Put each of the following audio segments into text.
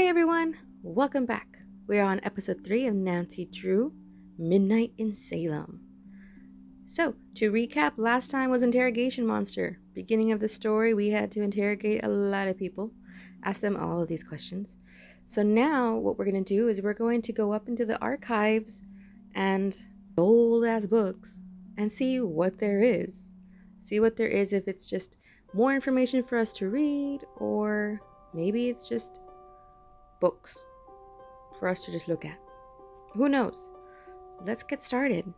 everyone, welcome back. We are on episode 3 of Nancy Drew, Midnight in Salem. So, to recap, last time was Interrogation Monster. Beginning of the story, we had to interrogate a lot of people, ask them all of these questions. So now, what we're going to do is we're going to go up into the archives and old ass books and see what there is. See what there is, if it's just more information for us to read, or maybe it's just books for us to just look at. Who knows? Let's get started.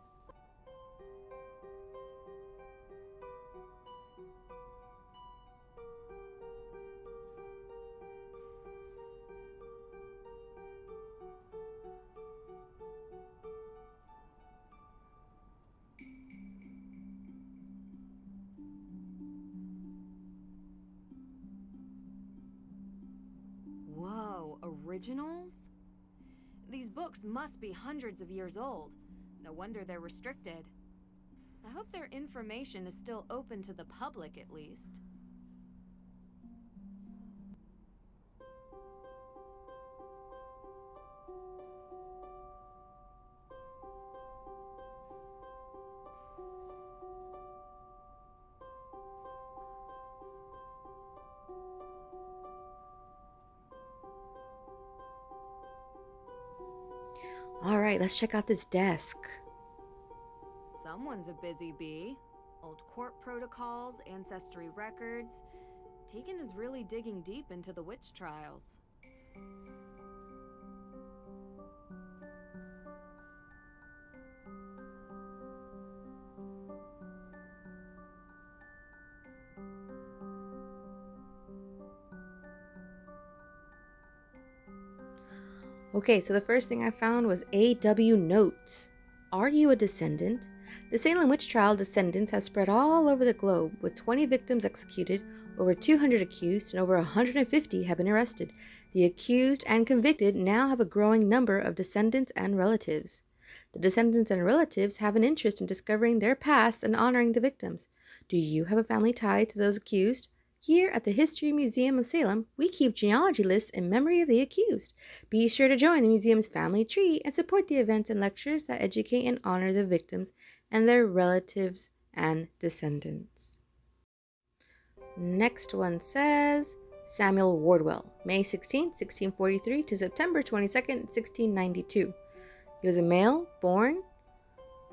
Whoa, originals? These books must be hundreds of years old. No wonder they're restricted. I hope their information is still open to the public, at least. Alright, let's check out this desk. Someone's a busy bee. Old court protocols, ancestry records. Tegan is really digging deep into the witch trials. Okay, so the first thing I found was AW notes. Are you a descendant? The Salem witch trial descendants have spread all over the globe, with 20 victims executed, over 200 accused, and over 150 have been arrested. The accused and convicted now have a growing number of descendants and relatives. The descendants and relatives have an interest in discovering their past and honoring the victims. Do you have a family tie to those accused? Here at the History Museum of Salem, we keep genealogy lists in memory of the accused. Be sure to join the museum's family tree and support the events and lectures that educate and honor the victims and their relatives and descendants. Next one says Samuel Wardwell, May 16, 1643 to September 22, 1692. He was a male, born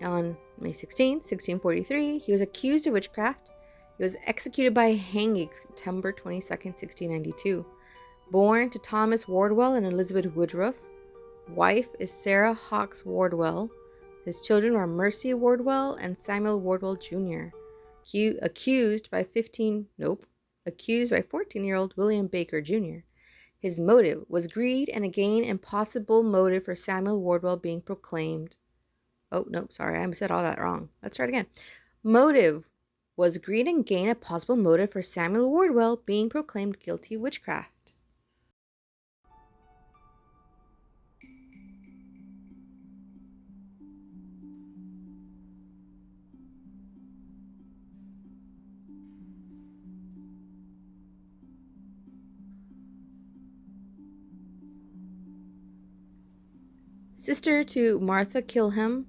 on May 16, 1643. He was accused of witchcraft. He was executed by hanging September 22, 1692. Born to Thomas Wardwell and Elizabeth Woodruff. Wife is Sarah Hawks Wardwell. His children are Mercy Wardwell and Samuel Wardwell Jr. Accused by 14-year-old William Baker Jr. His motive was greed and again impossible motive for Samuel Wardwell being proclaimed. Oh, nope, sorry, I said all that wrong. Let's start again. Motive was greed and gain a possible motive for Samuel Wardwell being proclaimed guilty of witchcraft. Sister to Martha Kilham,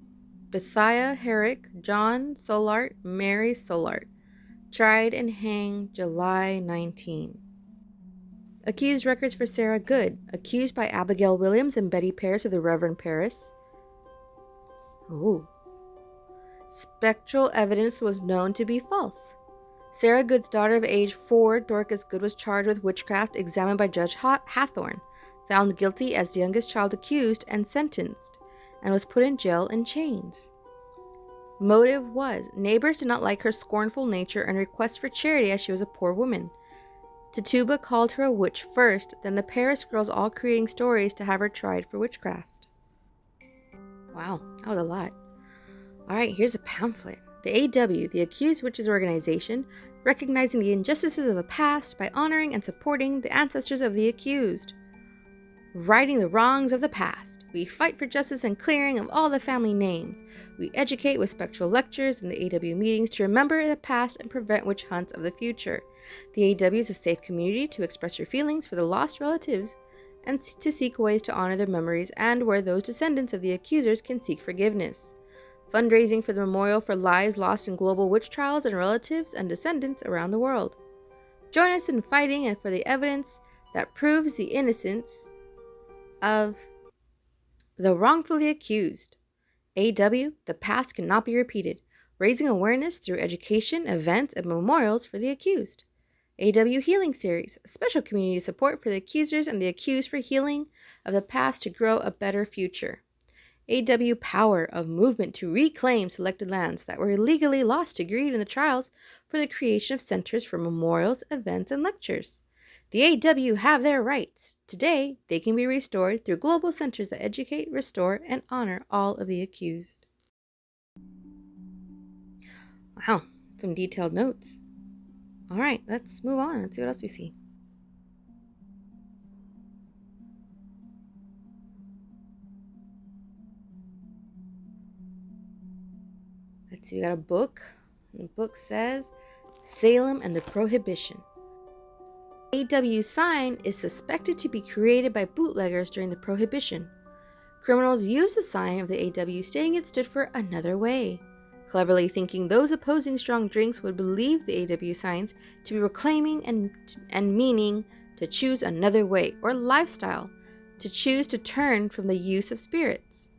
Bethiah Herrick, John Solart, Mary Solart. Tried and hanged July 19. Accused records for Sarah Good. Accused by Abigail Williams and Betty Paris of the Reverend Paris. Ooh. Spectral evidence was known to be false. Sarah Good's daughter of age 4, Dorcas Good, was charged with witchcraft, examined by Judge Hathorne, found guilty as the youngest child accused, and sentenced, and was put in jail in chains. Motive was, neighbors did not like her scornful nature and requests for charity as she was a poor woman. Tituba called her a witch first, then the Paris girls all creating stories to have her tried for witchcraft. Wow, that was a lot. Alright, here's a pamphlet. The AW, the Accused Witches Organization, recognizing the injustices of the past by honoring and supporting the ancestors of the accused. Righting the wrongs of the past. We fight for justice and clearing of all the family names. We educate with spectral lectures and the AW meetings to remember the past and prevent witch hunts of the future. The AW is a safe community to express your feelings for the lost relatives and to seek ways to honor their memories and where those descendants of the accusers can seek forgiveness. Fundraising for the Memorial for Lives Lost in Global Witch Trials and relatives and descendants around the world. Join us in fighting and for the evidence that proves the innocence of the wrongfully accused. AW, the past cannot be repeated. Raising awareness through education, events, and memorials for the accused. AW Healing Series, special community support for the accusers and the accused for healing of the past to grow a better future. AW Power of movement to reclaim selected lands that were illegally lost to greed in the trials for the creation of centers for memorials, events, and lectures. The AW have their rights. Today, they can be restored through global centers that educate, restore, and honor all of the accused. Wow, some detailed notes. All right, let's move on. Let's see what else we see. Let's see, we got a book. The book says Salem and the Prohibition. AW sign is suspected to be created by bootleggers during the Prohibition. Criminals used the sign of the AW stating it stood for another way, cleverly thinking those opposing strong drinks would believe the AW signs to be reclaiming and meaning to choose another way or lifestyle, to choose to turn from the use of spirits.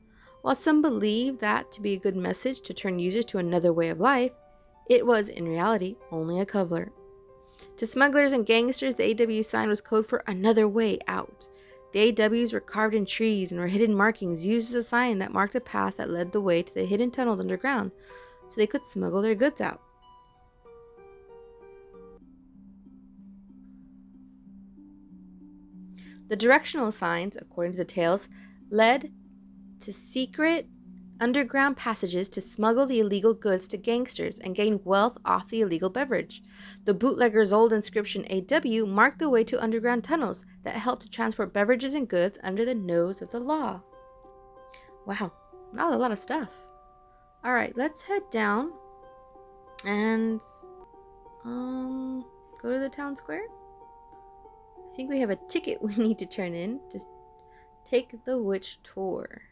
While some believed that to be a good message to turn users to another way of life, it was in reality only a cover. To smugglers and gangsters, the AW sign was code for another way out. The AWs were carved in trees and were hidden markings used as a sign that marked a path that led the way to the hidden tunnels underground so they could smuggle their goods out. The directional signs, according to the tales, led to secret underground passages to smuggle the illegal goods to gangsters and gain wealth off the illegal beverage. The bootlegger's old inscription AW marked the way to underground tunnels that helped to transport beverages and goods under the nose of the law. Wow, that was a lot of stuff. All right, let's head down and go to the town square. I think we have a ticket we need to turn in to take the witch tour.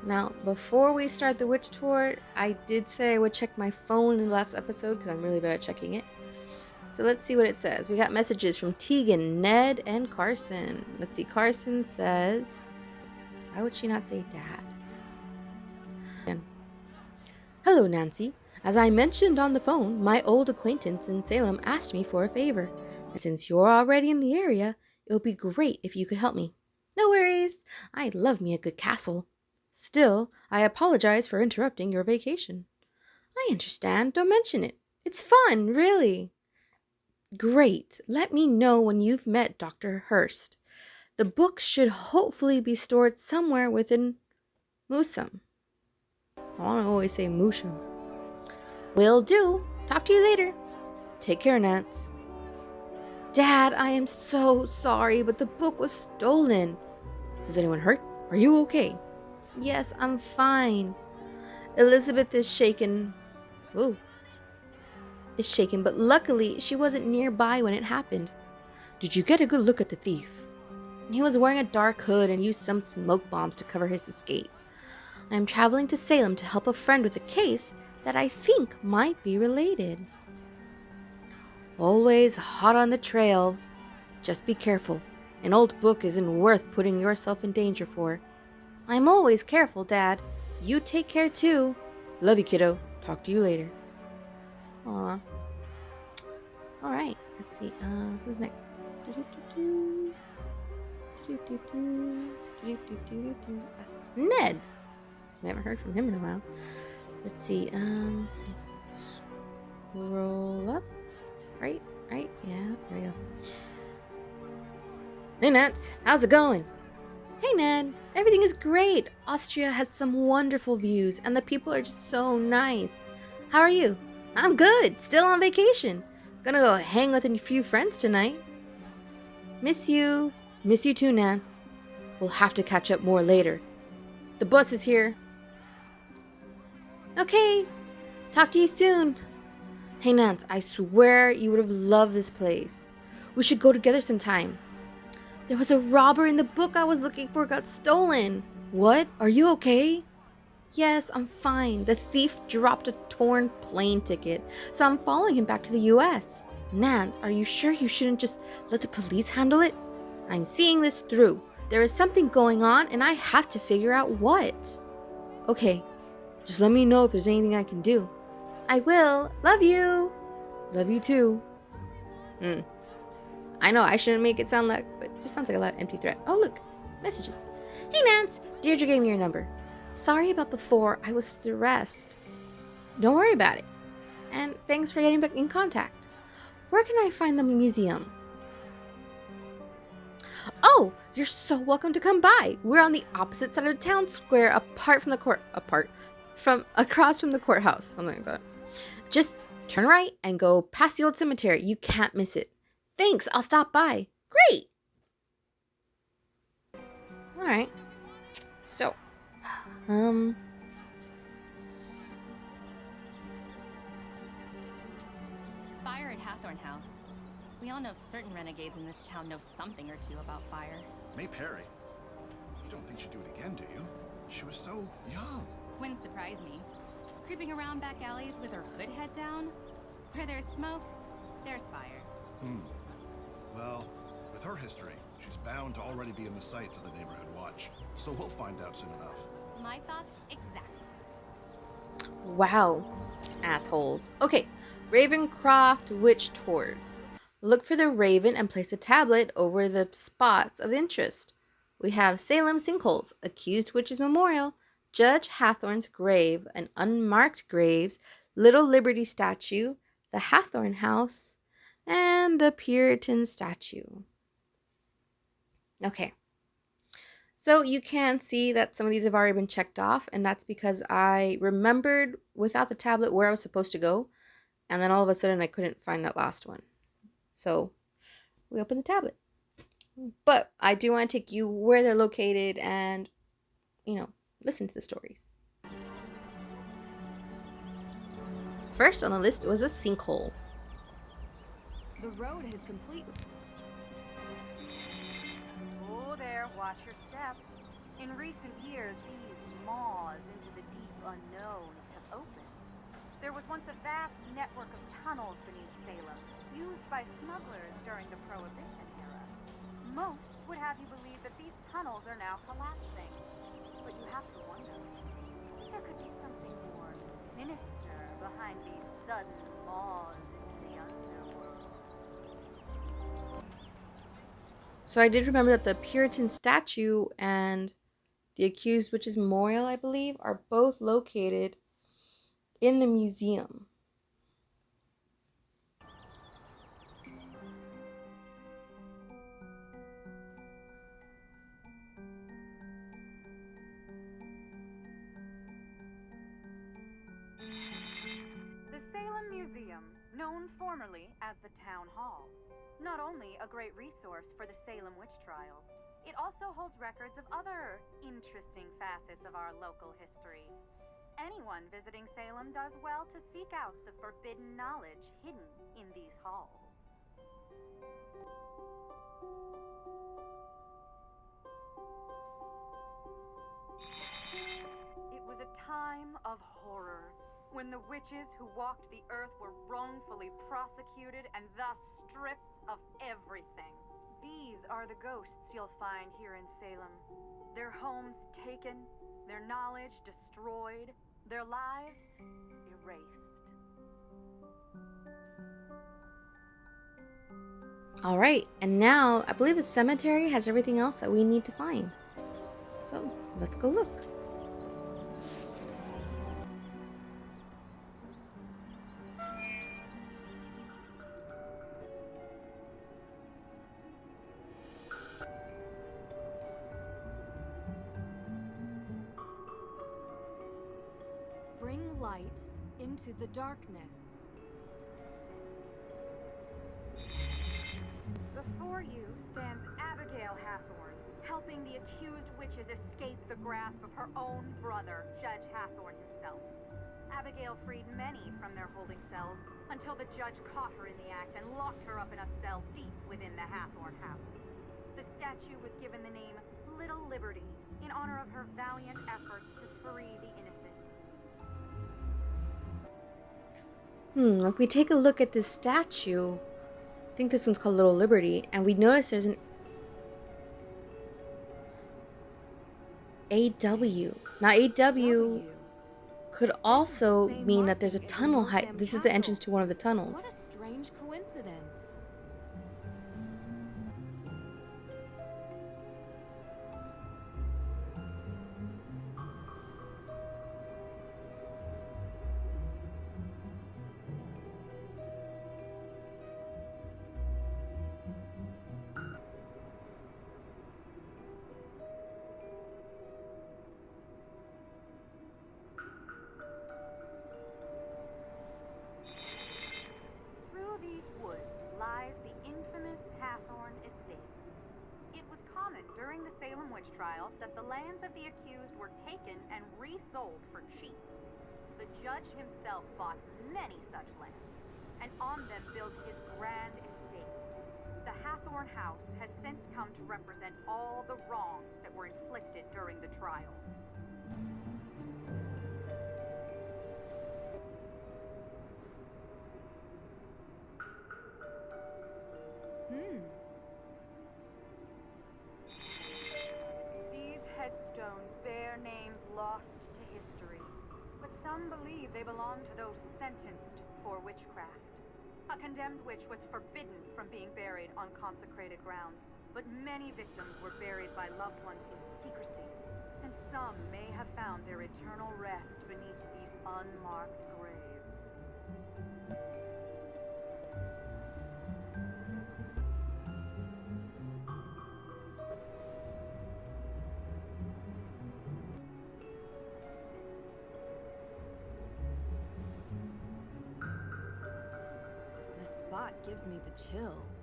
Now, before we start the witch tour, I did say I would check my phone in the last episode because I'm really bad at checking it. So let's see what it says. We got messages from Tegan, Ned, and Carson. Let's see. Carson says, why would she not say dad? Hello, Nancy. As I mentioned on the phone, my old acquaintance in Salem asked me for a favor. And since you're already in the area, it would be great if you could help me. No worries. I love me a good castle. Still, I apologize for interrupting your vacation. I understand. Don't mention it. It's fun, really. Great. Let me know when you've met Dr. Hurst. The book should hopefully be stored somewhere within Musum. I want to always say Mushum. Will do. Talk to you later. Take care, Nance. Dad, I am so sorry, but the book was stolen. Is anyone hurt? Are you okay? Yes, I'm fine. Elizabeth is shaken. Ooh. Is shaken, but luckily she wasn't nearby when it happened. Did you get a good look at the thief? He was wearing a dark hood and used some smoke bombs to cover his escape. I am traveling to Salem to help a friend with a case that I think might be related. Always hot on the trail. Just be careful. An old book isn't worth putting yourself in danger for. I'm always careful, Dad. You take care too. Love you, kiddo. Talk to you later. Aw. Alright, let's see. Who's next? Ned! We haven't heard from him in a while. Let's see. Let's scroll up. Right? Yeah, there we go. Hey, Nance. How's it going? Hey, Ned. Everything is great. Austria has some wonderful views, and the people are just so nice. How are you? I'm good. Still on vacation. Gonna go hang with a few friends tonight. Miss you. Miss you too, Nance. We'll have to catch up more later. The bus is here. Okay. Talk to you soon. Hey, Nance, I swear you would have loved this place. We should go together sometime. There was a robber in the book I was looking for got stolen. What? Are you okay? Yes, I'm fine. The thief dropped a torn plane ticket, so I'm following him back to the US. Nance, are you sure you shouldn't just let the police handle it? I'm seeing this through. There is something going on, and I have to figure out what. Okay, just let me know if there's anything I can do. I will. Love you. Love you too. I know I shouldn't make it sound like, but it just sounds like a lot of empty threat. Oh, look. Messages. Hey, Nance. Deirdre gave me your number. Sorry about before. I was stressed. Don't worry about it. And thanks for getting back in contact. Where can I find the museum? Oh, you're so welcome to come by. We're on the opposite side of the town square, across from the courthouse, something like that. Just turn right and go past the old cemetery. You can't miss it. Thanks, I'll stop by. Great. All right. So, Fire at Hathorn House. We all know certain renegades in this town know something or two about fire. May Perry. You don't think she'd do it again, do you? She was so young. Wouldn't surprise me. Creeping around back alleys with her hood head down. Where there's smoke, there's fire. Well, with her history, she's bound to already be in the sights of the neighborhood watch. So we'll find out soon enough. My thoughts exactly. wow. Assholes. Okay. Ravencroft Witch Tours. Look for the raven and place a tablet over the spots of interest. We have Salem sinkholes, accused witch's memorial, Judge Hathorn's grave, an unmarked graves, Little Liberty statue, the Hathorn house, and the Puritan statue. Okay. So you can see that some of these have already been checked off, and that's because I remembered without the tablet where I was supposed to go, and then all of a sudden I couldn't find that last one. So we open the tablet. But I do want to take you where they're located and, listen to the stories. First on the list was a sinkhole. The road has completely... Oh there, watch your step. In recent years, these maws into the deep unknown have opened. There was once a vast network of tunnels beneath Salem, used by smugglers during the Prohibition era. Most would have you believe that these tunnels are now collapsing. But you have to wonder, there could be something more sinister behind these sudden maws into the underworld. So I did remember that the Puritan statue and the accused witch's memorial, I believe, are both located in the museum. The Salem Museum, known formerly as the Town Hall, not only a great resource for the Salem witch trials, it also holds records of other interesting facets of our local history. Anyone visiting Salem does well to seek out the forbidden knowledge hidden in these halls. It was a time of horror, when the witches who walked the earth were wrongfully prosecuted and thus stripped of everything. These are the ghosts you'll find here in Salem. Their homes taken, their knowledge destroyed, their lives erased. All right, and now I believe the cemetery has everything else that we need to find. So let's go look. Bring light into the darkness. Before you stands Abigail Hathorne, helping the accused witches escape the grasp of her own brother, Judge Hathorne himself. Abigail freed many from their holding cells until the judge caught her in the act and locked her up in a cell deep within the Hathorne house. The statue was given the name Little Liberty in honor of her valiant efforts to free the innocent. If we take a look at this statue, I think this one's called Little Liberty, and we notice there's an AW. Now AW could also mean that there's a tunnel height. This is the entrance to one of the tunnels. What a strange coincidence. Through these woods lies the infamous Hathorne estate. It was common during the Salem witch trials that the lands of the accused were taken and resold for cheap. The judge himself bought many such lands, and on them built his grand estate. The Hathorne house has since come to represent all the wrongs that were inflicted during the trials. These headstones bear names lost to history, but some believe they belong to those sentenced for witchcraft. A condemned witch was forbidden from being buried on consecrated grounds, but many victims were buried by loved ones in secrecy, and some may have found their eternal rest beneath these unmarked graves. This spot gives me the chills.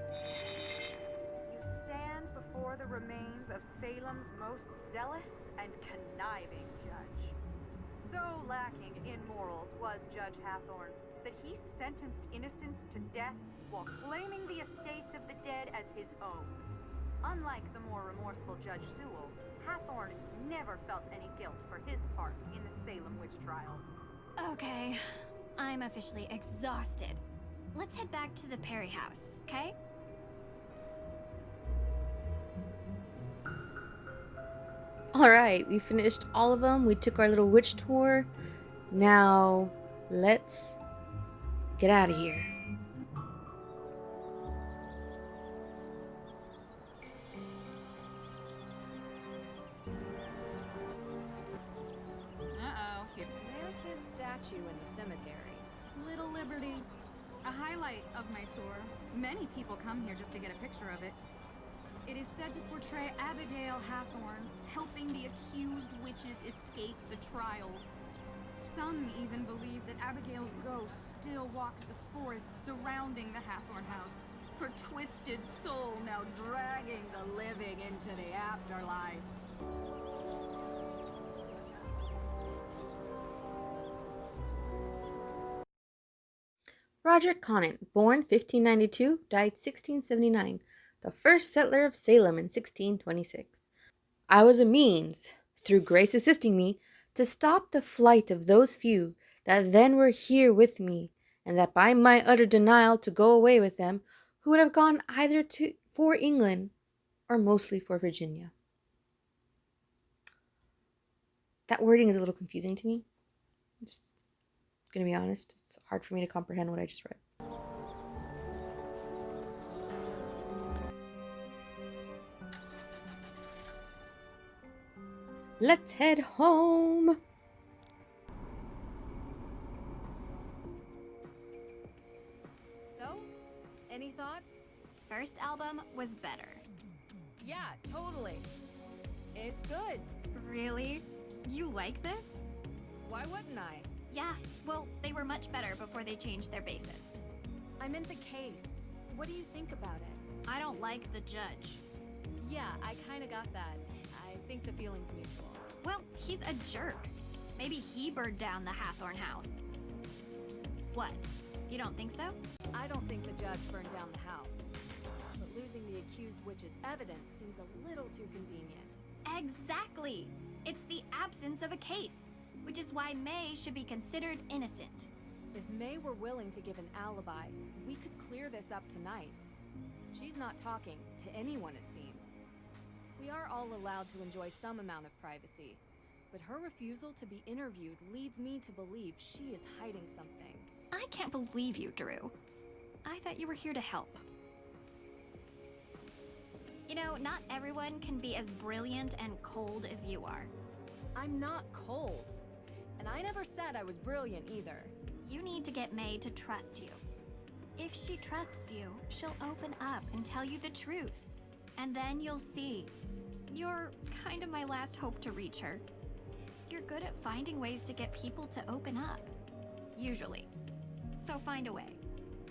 You stand before the remains of Salem's most zealous and conniving judge. So lacking in morals was Judge Hathorne that he sentenced innocents to death while claiming the estates of the dead as his own. Unlike the more remorseful Judge Sewell, Hathorne never felt any guilt for his part in the Salem witch trials. Okay, I'm officially exhausted. Let's head back to the Perry house, okay? Alright, we finished all of them. We took our little witch tour. Now, let's get out of here. There's this statue in the cemetery. Little Liberty. A highlight of my tour. Many people come here just to get a picture of it. It is said to portray Abigail Hathorne helping the accused witches escape the trials. Some even believe that Abigail's ghost still walks the forest surrounding the Hathorne house, her twisted soul now dragging the living into the afterlife. Roger Conant, born 1592, died 1679, the first settler of Salem in 1626. I was a means, through grace assisting me, to stop the flight of those few that then were here with me, and that by my utter denial to go away with them, who would have gone either for England or mostly for Virginia. That wording is a little confusing to me. I'm just gonna be honest. It's hard for me to comprehend what I just read. Let's head home. So, any thoughts? First album was better. Yeah, totally. It's good. Really? You like this? Why wouldn't I? Yeah, well, they were much better before they changed their bassist. I meant the case. What do you think about it? I don't like the judge. Yeah, I kinda got that. I think the feeling's mutual. Well, he's a jerk. Maybe he burned down the Hathorn house. What? You don't think so? I don't think the judge burned down the house. But losing the accused witch's evidence seems a little too convenient. Exactly! It's the absence of a case, which is why May should be considered innocent. If May were willing to give an alibi, we could clear this up tonight. She's not talking to anyone, it seems. We are all allowed to enjoy some amount of privacy, but her refusal to be interviewed leads me to believe she is hiding something. I can't believe you, Drew. I thought you were here to help. You know, not everyone can be as brilliant and cold as you are. I'm not cold, and I never said I was brilliant either. You need to get May to trust you. If she trusts you, she'll open up and tell you the truth. And then you'll see. You're kind of my last hope to reach her. You're good at finding ways to get people to open up. Usually. So find a way.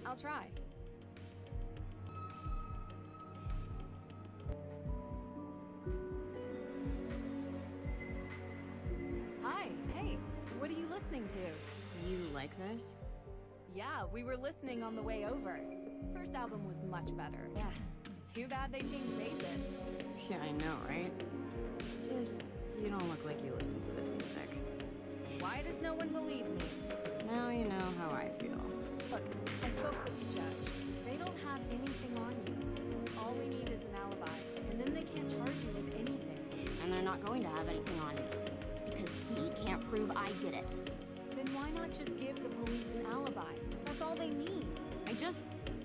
I'll try. Hi, hey, what are you listening to? You like this? Yeah, we were listening on the way over. First album was much better. Yeah, too bad they changed bassists. Yeah, I know, right? It's just, you don't look like you listen to this music. Why does no one believe me? Now you know how I feel. Look, I spoke with the judge. They don't have anything on you. All we need is an alibi, and then they can't charge you with anything. And they're not going to have anything on me. Because he can't prove I did it. Then why not just give the police an alibi? That's all they need. I just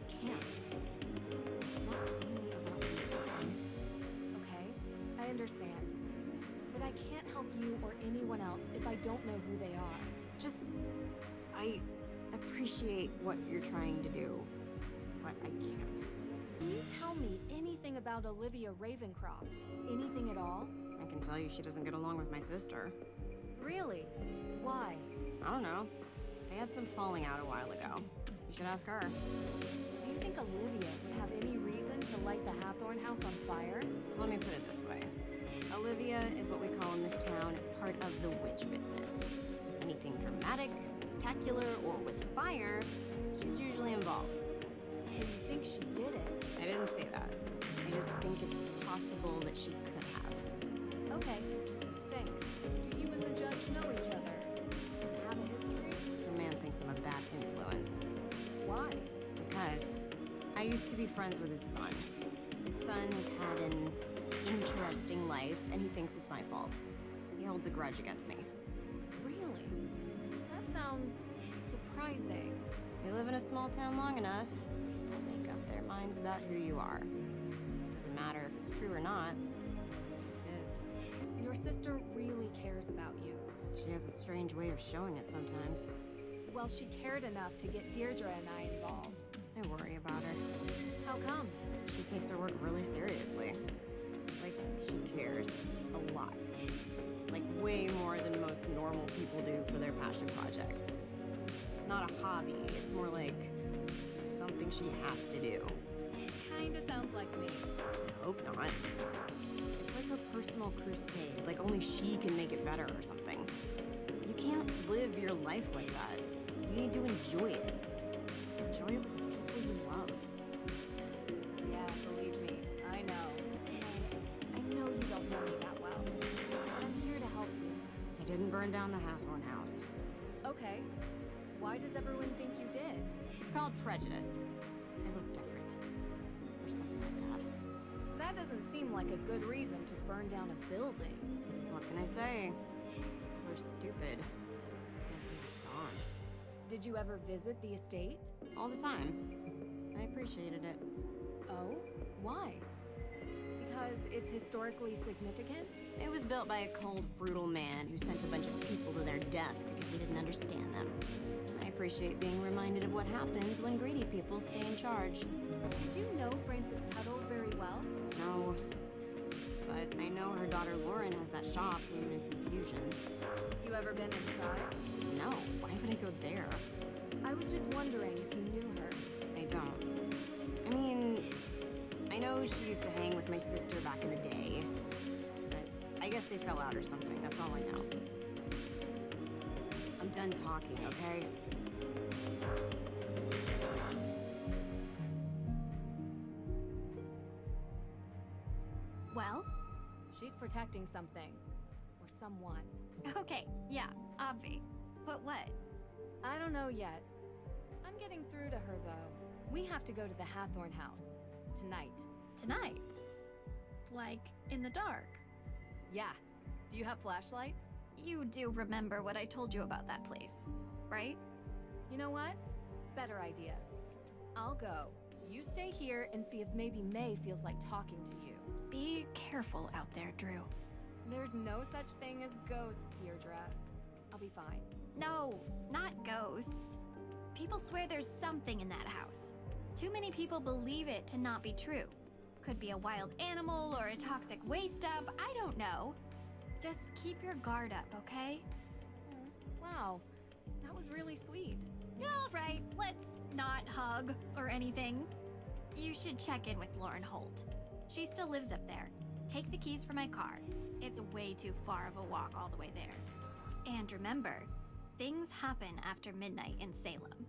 can't. It's not only about me. Okay, I understand. But I can't help you or anyone else if I don't know who they are. Just, I appreciate what you're trying to do, but I can't. Can you tell me anything about Olivia Ravencroft? Anything at all? I can tell you she doesn't get along with my sister. Really? Why? I don't know. They had some falling out a while ago. You should ask her. Do you think Olivia would have any reason to light the Hathorn house on fire? Let me put it this way. Olivia is what we call in this town part of the witch business. Anything dramatic, spectacular, or with fire, she's usually involved. So you think she did it? I didn't say that. I just think it's possible that she could have. Okay, thanks. Do you and the judge know each other? Have a history? The man thinks I'm a bad influence. Why? Because I used to be friends with his son. His son has had an interesting life, and he thinks it's my fault. He holds a grudge against me. Really? That sounds surprising. You live in a small town long enough, people make up their minds about who you are. Doesn't matter if it's true or not, it just is. Your sister really cares about you. She has a strange way of showing it sometimes. Well, she cared enough to get Deirdre and I involved. I worry about her. How come? She takes her work really seriously. Like, she cares a lot. Like, way more than most normal people do for their passion projects. It's not a hobby, it's more like something she has to do. Kinda sounds like me. I hope not. It's like her personal crusade, like only she can make it better or something. You can't live your life like that. You need to enjoy it. Enjoy it with people you love. Yeah, believe me, I know. I know you don't know me that well, but I'm here to help you. I didn't burn down the Hathorn house. Okay. Why does everyone think you did? It's called prejudice. I look different. something like that. That doesn't seem like a good reason to burn down a building. What can I say? We're stupid. Can't believe it's gone. Did you ever visit the estate? All the time. I appreciated it. Oh? Why? Because it's historically significant? It was built by a cold, brutal man who sent a bunch of people to their death because he didn't understand them. I appreciate being reminded of what happens when greedy people stay in charge. Did you know Frances Tuttle very well? No. But I know her daughter Lauren has that shop, Luminous Infusions. You ever been inside? No, why would I go there? I was just wondering if you knew her. I don't. I mean, I know she used to hang with my sister back in the day. But I guess they fell out or something, that's all I know. I'm done talking, okay? Well? She's protecting something. Or someone. Okay, yeah, obvi. But what? I don't know yet. I'm getting through to her, though. We have to go to the Hathorn house. Tonight. Tonight? Like, in the dark? Yeah. Do you have flashlights? You do remember what I told you about that place, right? You know what? Better idea. I'll go. You stay here and see if maybe May feels like talking to you. Be careful out there, Drew. There's no such thing as ghosts, Deirdre. I'll be fine. No, not ghosts. People swear there's something in that house. Too many people believe it to not be true. Could be a wild animal or a toxic waste dump, I don't know. Just keep your guard up, okay? Wow, that was really sweet. All right, let's not hug or anything. You should check in with Lauren Holt. She still lives up there. Take the keys for my car. It's way too far of a walk all the way there. And remember, things happen after midnight in Salem.